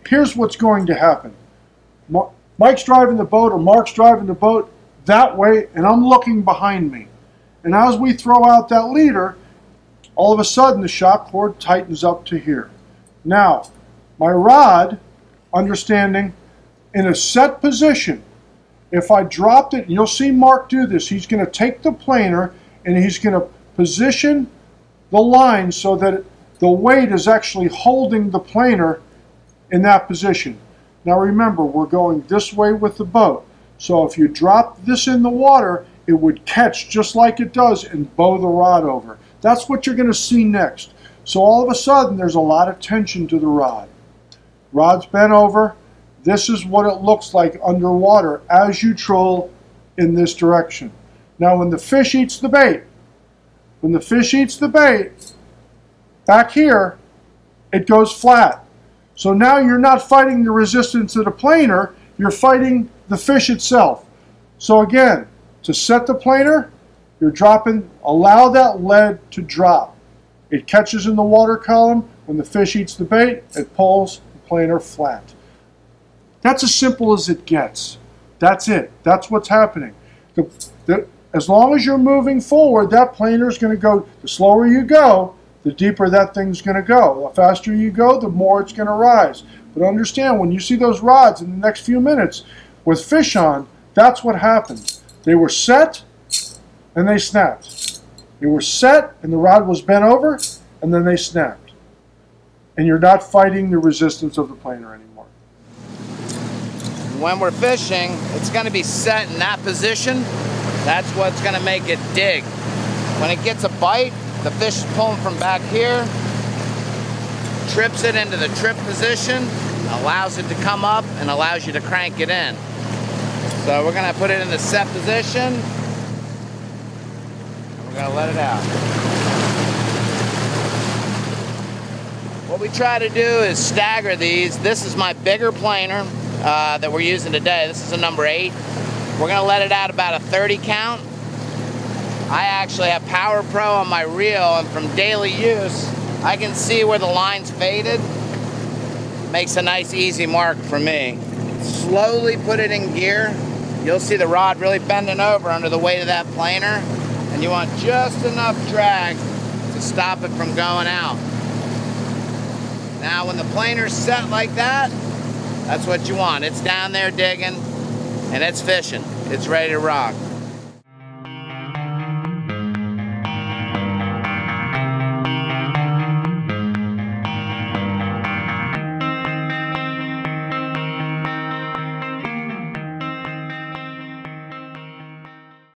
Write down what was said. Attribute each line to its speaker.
Speaker 1: here's what's going to happen. Mike's driving the boat or Mark's driving the boat that way, and I'm looking behind me. And as we throw out that leader, all of a sudden the shock cord tightens up to here. Now, my rod, understanding, in a set position, if I dropped it, and you'll see Mark do this, he's going to take the planer and he's going to position the line so that the weight is actually holding the planer in that position. Now remember, we're going this way with the boat. So if you drop this in the water, it would catch just like it does and bow the rod over. That's what you're going to see next. So all of a sudden, there's a lot of tension to the rod. Rod's bent over. This is what it looks like underwater as you troll in this direction. Now when the fish eats the bait, back here, it goes flat. So now you're not fighting the resistance of the planer, you're fighting the fish itself. So again, to set the planer, you're dropping, allow that lead to drop. It catches in the water column. When the fish eats the bait, it pulls the planer flat. That's as simple as it gets. That's it. That's what's happening. As long as you're moving forward, that planer is going to go, the slower you go, the deeper that thing's going to go. The faster you go, the more it's going to rise. But understand, when you see those rods in the next few minutes with fish on, that's what happened. They were set and they snapped. They were set and the rod was bent over and then they snapped. And you're not fighting the resistance of the planer anymore.
Speaker 2: When we're fishing, it's going to be set in that position. That's what's going to make it dig. When it gets a bite, the fish is pulling from back here, trips it into the trip position, allows it to come up, and allows you to crank it in. So we're going to put it in the set position. We're going to let it out. What we try to do is stagger these. This is my bigger planer that we're using today. This is a number 8. We're going to let it out about a 30 count. I actually have Power Pro on my reel, and from daily use, I can see where the line's faded. Makes a nice easy mark for me. Slowly put it in gear. You'll see the rod really bending over under the weight of that planer, and you want just enough drag to stop it from going out. Now when the planer's set like that, that's what you want. It's down there digging, and it's fishing. It's ready to rock.